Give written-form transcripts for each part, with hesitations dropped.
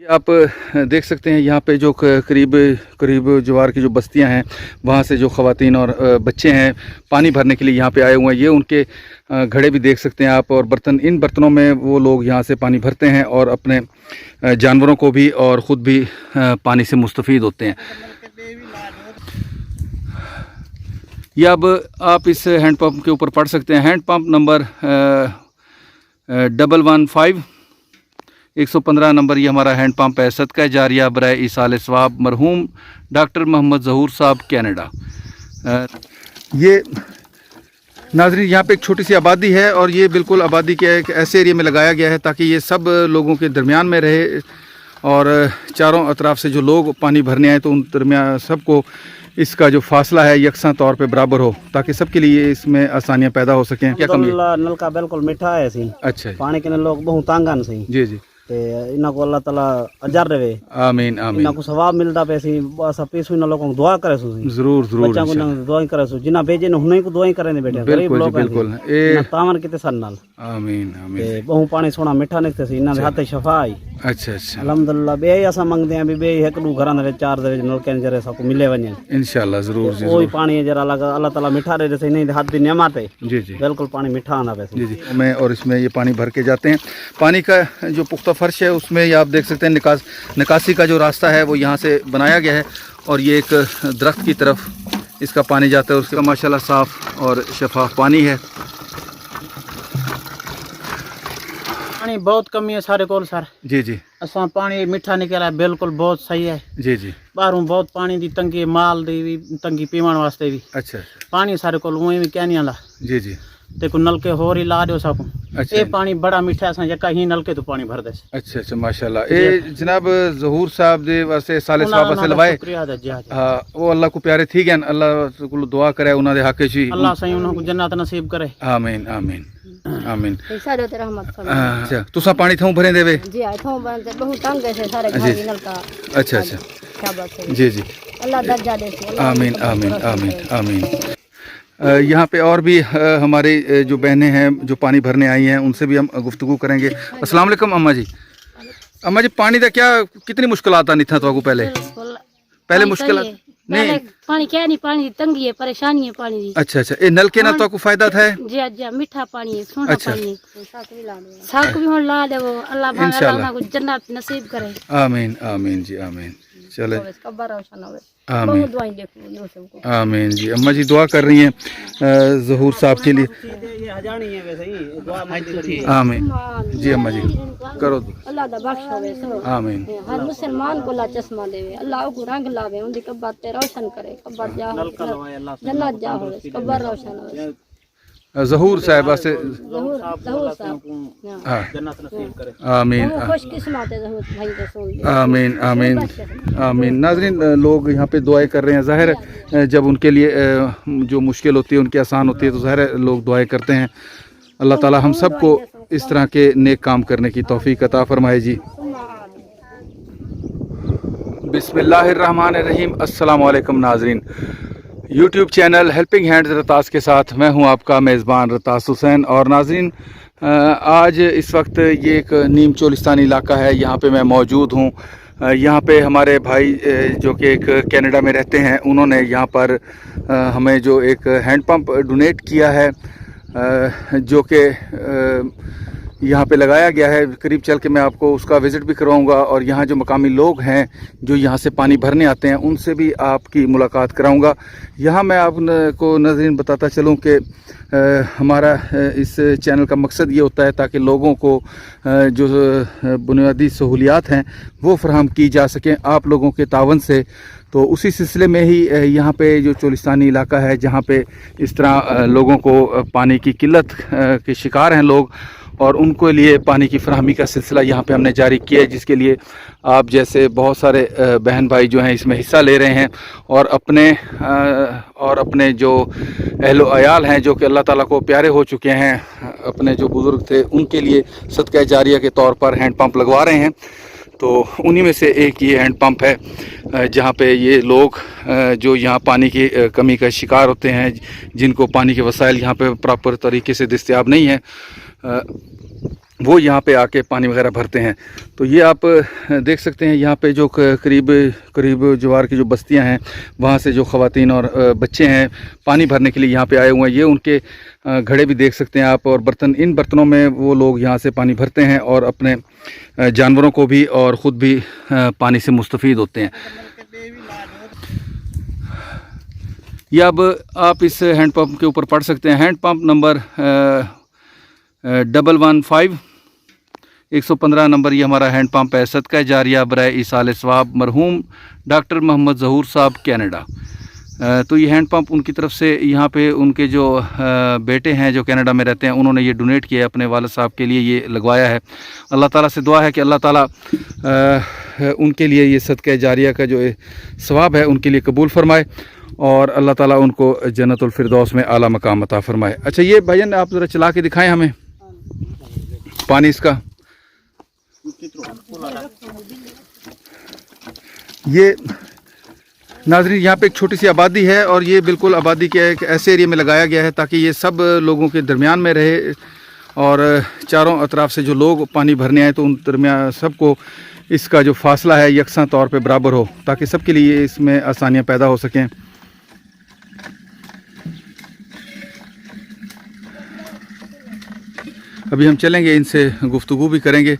आप देख सकते हैं यहाँ पे जो करीब जवार की जो बस्तियाँ हैं वहाँ से जो ख़वातीन और बच्चे हैं पानी भरने के लिए यहाँ पे आए हुए हैं। ये उनके घड़े भी देख सकते हैं आप, और बर्तन, इन बर्तनों में वो लोग यहाँ से पानी भरते हैं और अपने जानवरों को भी और ख़ुद भी पानी से मुस्तफ़ीद होते हैं। ये अब आप इस हैंड पंप के ऊपर पढ़ सकते हैं, हैंड पंप नंबर 115 नंबर ये हमारा हैंड पंप है। सदका जारिया बराए ईसाल सवाब मरहूम डॉक्टर मोहम्मद ज़हूर साहब कनाडा। ये नाज़रीन यहाँ पे एक छोटी सी आबादी है और ये बिल्कुल आबादी के एक ऐसे एरिया में लगाया गया है ताकि ये सब लोगों के दरमियान में रहे और चारों अतराफ से जो लोग पानी भरने आए तो उन दरमियान सबको इसका जो फासला है यकसा तौर पे बराबर हो ताकि सबके लिए इसमें आसानियां पैदा हो सकें। क्या कमी है? नल का बिल्कुल मीठा है सी। अच्छा पानी के लोग बहुत तंग सी। जी जी। ते इन्हां को अल्लाह ताला अजर देवे। आमीन आमीन। इन्हां को सवाब मिलदा पे सी। बस पीसु इन लोगों को दुआ करे सु। जरूर जरूर। बच्चा को दुआ करे सु। जिना भेजे न हुने को दुआ करे ने बेटे। गरीब लोग बिल्कुल ए तावन किते सन नाल। आमीन आमीन। ते बहु पानी सोना मीठा निकते सी। इन्हां दे हाथ शफाई। अच्छा अच्छा। अल्हम्दुलिल्लाह बे असा मंगदे हैं बे एक दू घरां दे चार दे नलके जरे सबको मिले वने। इंशाल्लाह जरूर जी। ओही पानी जरा अल्लाह ताला मीठा दे से नहीं हाथ दी नेमत है। जी जी। बिल्कुल पानी मीठा आना पे जी जी। में और इसमें ये पानी भर के जाते हैं। पानी का जो पुख्ता फर्श है उसमें आप देख सकते हैं निकासी का जो रास्ता है वो यहाँ से बनाया गया है और ये एक दरख्त की तरफ इसका पानी जाता है। उसका माशाल्लाह साफ़ और शफाफ पानी है। पानी बहुत कमी है सारे कोल सर। जी जी। असा पानी मीठा निकला बिल्कुल बहुत सही है। जी जी। बाहरों बहुत पानी दी तंगी, माल दी भी तंगी, पीवन वास्ते भी। अच्छा। पानी सारे कोल वही भी क्या नहीं आला। जी जी। ते को नलके होर ही ला दो सबको। अच्छा। ये पानी बड़ा मीठा है जका ही नलके तो पानी भर दे। अच्छा अच्छा माशाल्लाह। ए जनाब ज़हूर साहब दे वास्ते साले साहब वास्ते लवाए। हां वो अल्लाह को प्यारे थी गन, अल्लाह को दुआ करे उना दे हक ची। अल्लाह सही उन्हां को जन्नत नसीब करे। आमीन आमीन आमीन। सारे ते रहमत फरमा। अच्छा तुसा पानी थऊ भरे देवे? जी आ थऊ भरे बहुत तंग है सारे घर नलका। अच्छा अच्छा। क्या बात है? जी जी। अल्लाह दर्जा दे। आमीन आमीन आमीन आमीन। यहाँ पे और भी हमारी जो बहनें हैं जो पानी भरने आई हैं उनसे भी हम गुफ्तगू करेंगे। अस्सलाम वालेकुम अम्मा जी। अम्मा जी पानी का क्या कितनी मुश्किल आता नहीं था तो पहले मुश्किल नहीं पानी क्या नहीं, पानी तंगी है, परेशानी है पानी दी। अच्छा अच्छा। ये नल के ना तो आपको फायदा था? जी जी मीठा पानी है, सोना पानी साग भी ला दे वो अल्लाह को जन्नत नसीब करे। आमीन आमीन जी आमीन। चले आमीन आमीन जी। अम्मा जी दुआ कर रही हैं ज़हूर साहब के लिए। आमीन जी अम्मा जी करो अल्लाह दा बख्श होवे सो। आमीन। हर मुसलमान को ला चश्मा देवे, अल्लाह को रंग लावे, उनकी कब्र ते रोशन करे, कब्र जा जन्नत जा होवे, कब्र रोशन होवे। ज़हूर साहब से आमीन आमीन आमीन आमीन। नाज़रीन लोग यहाँ पे दुआएं कर रहे हैं। ज़ाहिर है जब उनके लिए जो मुश्किल होती है उनकी आसान होती है तो ज़ाहिर है लोग दुआएं करते हैं। अल्लाह ताला हम सबको इस तरह के नेक काम करने की तौफीक अता फरमाए जी। बिस्मिल्लाहिर्रहमानिर्रहीम। अस्सलाम वालेकुम नाज़रीन। यूट्यूब चैनल हेल्पिंग हैंड्स रतास के साथ मैं हूं आपका मेज़बान रतास हुसैन। और नाज़रीन आज इस वक्त ये एक नीम चोलिस्तानी इलाका है, यहाँ पे मैं मौजूद हूँ। यहाँ पे हमारे भाई जो कि एक कनाडा में रहते हैं उन्होंने यहाँ पर हमें जो एक हैंड पंप डोनेट किया है जो कि यहाँ पे लगाया गया है। करीब चल के मैं आपको उसका विज़िट भी करवाऊँगा और यहाँ जो मकामी लोग हैं जो यहाँ से पानी भरने आते हैं उनसे भी आपकी मुलाकात कराऊँगा। यहाँ मैं आपको नाज़रीन बताता चलूँ कि हमारा इस चैनल का मकसद ये होता है ताकि लोगों को जो बुनियादी सहूलियात हैं वो फराहम की जा सकें आप लोगों के तावन से। तो उसी सिलसिले में ही यहाँ पे जो चोलिस्तानी इलाका है जहाँ पे इस तरह लोगों को पानी की किल्लत के शिकार हैं लोग और उनको लिए पानी की फराहमी का सिलसिला यहाँ पे हमने जारी किया है, जिसके लिए आप जैसे बहुत सारे बहन भाई जो हैं इसमें हिस्सा ले रहे हैं और अपने जो अहलो अयाल हैं जो कि अल्लाह ताला को प्यारे हो चुके हैं, अपने जो बुज़ुर्ग थे उनके लिए सदका जारिया के तौर पर हैंड पंप लगवा रहे हैं। तो उन्हीं में से एक ये हैंड पंप है जहाँ पे ये लोग जो यहाँ पानी की कमी का शिकार होते हैं, जिनको पानी के वसाइल यहाँ पे प्रॉपर तरीके से दस्तयाब नहीं है, वो यहाँ पे आके पानी वगैरह भरते हैं। तो ये आप देख सकते हैं यहाँ पे जो करीब जवार की जो बस्तियाँ हैं वहाँ से जो ख़वातीन और बच्चे हैं पानी भरने के लिए यहाँ पे आए हुए हैं। ये उनके घड़े भी देख सकते हैं आप, और बर्तन, इन बर्तनों में वो लोग यहाँ से पानी भरते हैं और अपने जानवरों को भी और ख़ुद भी पानी से मुस्तफ़ीद होते हैं। ये अब आप इस हैंड पंप के ऊपर पढ़ सकते हैं, हैंड पंप नंबर 115 नंबर ये हमारा हैंड पंप है। सदका जारिया बराए ईसाल सवाब मरहूम डॉक्टर मोहम्मद ज़हूर साहब कनाडा। तो ये हैंड पंप उनकी तरफ से यहाँ पे उनके जो बेटे हैं जो कनाडा में रहते हैं उन्होंने ये डोनेट किया है अपने वालिद साहब के लिए, ये लगवाया है। अल्लाह ताला से दुआ है कि अल्लाह ताला उनके लिए ये सदका जारिया का जो सवाब है उनके लिए कबूल फरमाए और अल्लाह ताला उनको जन्नतुल फिरदौस में आला मकाम अता फरमाए। अच्छा, ये भाईजान आप ज़रा चला के दिखाएं हमें पानी इसका। ये नाज़रीन यहाँ पे एक छोटी सी आबादी है और ये बिल्कुल आबादी के एक ऐसे एरिया में लगाया गया है ताकि ये सब लोगों के दरमियान में रहे और चारों अतराफ से जो लोग पानी भरने आए तो उन दरमियान सबको इसका जो फासला है यकसा तौर पे बराबर हो ताकि सबके लिए इसमें आसानियाँ पैदा हो सकें। अभी हम चलेंगे, इनसे गुफ्तगू भी करेंगे।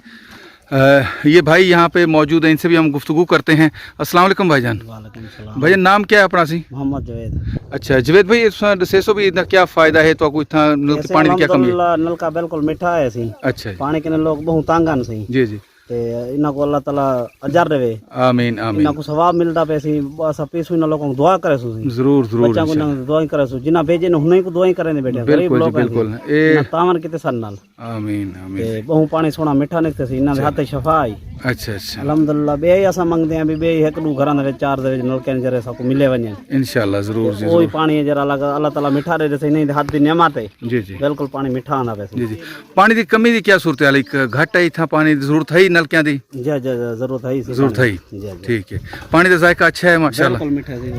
ये भाई यहाँ पे मौजूद है, इनसे भी हम गुफ्तगू करते हैं। अस्सलाम वालेकुम भाईजान। वालेकुम सलाम। भाईजान नाम क्या है अपना सी? मोहम्मद जवेद। अच्छा जवेद भाई, सेसो भी इतना क्या फ़ायदा है तो आपको इतना नल के पानी की क्या कमी है? नल का बिल्कुल मीठा है सी। अच्छा पानी के लोग बहुत तंग सी जी जी। ते इन्हां को अल्लाह ताला अजर देवे। आमीन आमीन। इन्हां को सवाब मिलता पे सी, बस पीसू इन लोगों को दुआ करे सु। जरूर जरूर बच्चा को दुआ करे सु, जिना भेजे न हुने को दुआ करे ने बेटे। गरीब लोग बिल्कुल ए तावन किते सन नाल। आमीन आमीन। ते बहु पानी सोना मीठा निकते सी, इन्हां दे हाथ शफा आई। अच्छा अच्छा अल्हम्दुलिल्लाह बे असा मंगदे हैं भी बे एक दू घरां दे चार दे नलके जरे सबको मिले वने इंशाल्लाह जरूर जी। ओही पानी जरा अल्लाह ताला मीठा दे दे नहीं हाथ दी नेमत है जी जी बिल्कुल पानी मीठा आंदा पे जी जी। पानी की कमी की क्या सूरत हाल है? घट है इतना पानी की जरूरत है नलकियां दी? जी जी जरूरत है इसी जरूरत है। जी ठीक है, पानी का जायका अच्छा है माशाल्लाह। बिल्कुल मीठा जी।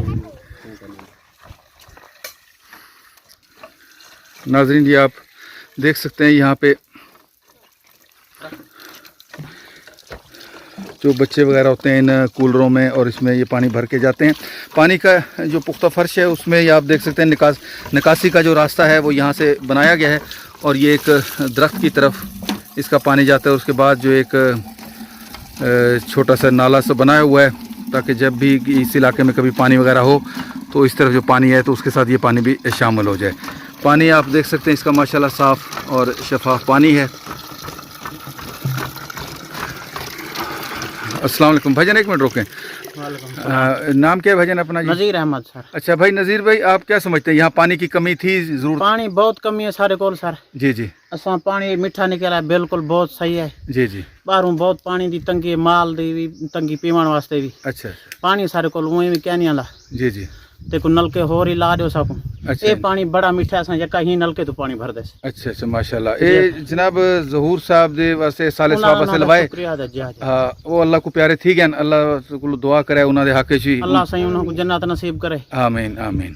नाजरीन ये आप देख सकते हैं यहाँ पे जो बच्चे वगैरह होते हैं इन कूलरों में और इसमें ये पानी भर के जाते हैं। पानी का जो पुख्ता फर्श है उसमें ये आप देख सकते हैं निकासी का जो रास्ता है वो यहाँ से बनाया गया है और ये एक दरख्त की तरफ इसका पानी जाता है। उसके बाद जो एक छोटा सा नाला सा बनाया हुआ है ताकि जब भी इस इलाके में कभी पानी वगैरह हो तो इस तरफ जो पानी है तो उसके साथ ये पानी भी शामिल हो जाए। पानी आप देख सकते हैं इसका माशाल्लाह साफ़ और शफाफ पानी है। अस्सलाम वालेकुम भाईजान, एक मिनट रोकें। नाम क्या है भाईजान अपना जी? नज़ीर अहमद सर। अच्छा भाई नज़ीर भाई, आप क्या समझते हैं यहाँ पानी की कमी थी जरूर? पानी बहुत कमी है सारे कोल सर। जी जी। असा पानी मीठा निकला है बिल्कुल बहुत सही है। जी जी। बाहरों बहुत पानी दी तंगी है, माल दी भी तंगी पीवन वास्ते भी। अच्छा पानी सारे कोल उवें भी क्या नहीं आंदा। जी जी। ते को नलके होर ही ला दो सकूं। अच्छा ये पानी बड़ा मीठा असा जका ही नलके तो पानी भर दे। अच्छा अच्छा माशाल्लाह। ए जनाब ज़हूर साहब दे वास्ते साले साहब वास्ते लवाए। शुक्रिया दा जी। हाँ वो अल्लाह को प्यारे थी गए, अल्लाह को दुआ करे उन्होंने हक ची। अल्लाह सही उन्हें को जन्नत नसीब करे। आमीन आमीन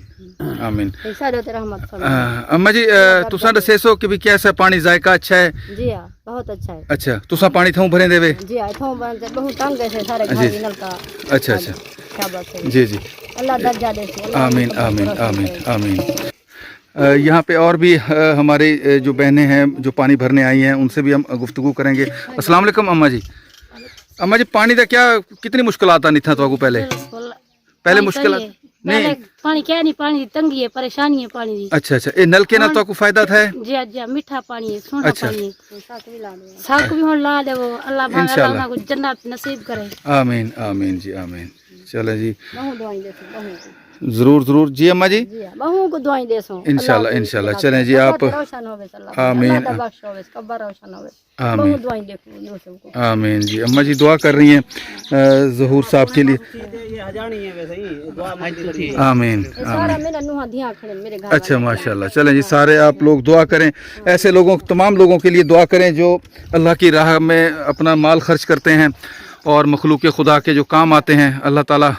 आमीन। सारे ते रहमत फरमाए। अम्मा जी तुसा दसेसो कि भी कैसा पानी जायका अच्छा है? जी हां बहुत अच्छा है। अच्छा तुसा पानी थों भरे देवे? जी हां थों बंद बहुत तंग है सारे घर की नलका। अच्छा अच्छा शाबाश है जी जी। अल्लाह दर्जा दे से। आमीन आमीन आमीन आमीन। यहाँ पे और भी हमारी जो बहनें हैं जो पानी भरने आई हैं उनसे भी हम गुफ्तगू करेंगे। अस्सलाम वालेकुम अम्मा जी। अम्मा जी पानी का क्या कितनी मुश्किल आता नहीं था तो आपको पहले मुश्किल नहीं पानी क्या नहीं, पानी तंगी है, परेशानी है पानी दी। अच्छा अच्छा। ये नल के ना तो आपको फायदा था? जी जी मीठा पानी है, सोना पानी है। साग भी हों ला दे वो अल्लाह भाग अल्लाह को जन्नत नसीब करे। आमीन आमीन जी आमीन। चलो जी बहुत दुआएं दे सो जरूर जरूर जी अम्मा जी। बहु को दुआएं दे सो इंशाल्लाह इंशाल्लाह। चलें जी आप रोशन होवे आमीन कब्र रोशन होवे। आमीन बहुत दुआएं देखो सबको। आमीन जी। अम्मा जी दुआ कर रही हैं ज़हूर साहब के लिए। आमीन सारा मेरा नुहा धिया खड़े मेरे घर। अच्छा माशाल्लाह। चलें जी सारे आप लोग दुआ करें, ऐसे लोगों तमाम लोगों के लिए दुआ करें जो अल्लाह की राह में अपना माल खर्च करते हैं और मखलूक खुदा के जो काम आते हैं। अल्लाह ताला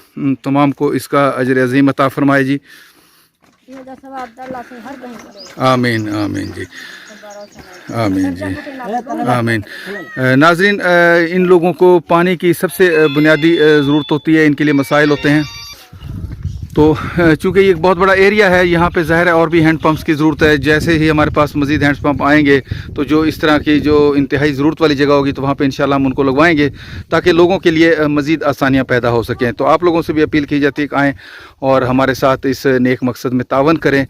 तमाम को इसका अजर अज़ीम अता फरमाए जी। आमीन आमीन जी। आमीन जी, आमीन। नाजरीन, इन लोगों को पानी की सबसे बुनियादी ज़रूरत होती है, इनके लिए मसाइल होते हैं। तो चूँकि ये एक बहुत बड़ा एरिया है, यहाँ पे ज़ाहिर है और भी हैंड पम्प्स की ज़रूरत है। जैसे ही हमारे पास मज़ीद हैंड पम्प आएंगे तो जो इस तरह की जो इंतहाई ज़रूरत वाली जगह होगी तो वहाँ पे इंशाल्लाह हम उनको लगवाएंगे ताकि लोगों के लिए मज़ीद आसानियाँ पैदा हो सकें। तो आप लोगों से भी अपील की जाती है कि आएँ और हमारे साथ इस नेक मकसद में तावन करें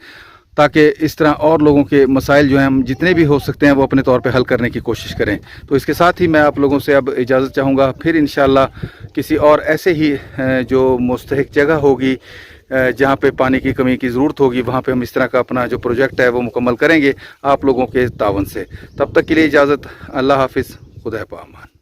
ताकि इस तरह और लोगों के मसाइल जो हैं हम जितने भी हो सकते हैं वो अपने तौर पे हल करने की कोशिश करें। तो इसके साथ ही मैं आप लोगों से अब इजाज़त चाहूँगा, फिर इंशाल्लाह किसी और ऐसे ही जो मुस्तहिक जगह होगी जहाँ पे पानी की कमी की ज़रूरत होगी वहाँ पे हम इस तरह का अपना जो प्रोजेक्ट है वो मुकम्मल करेंगे आप लोगों के तावन से। तब तक के लिए इजाज़त, अल्लाह हाफिज़, खुदा पामान।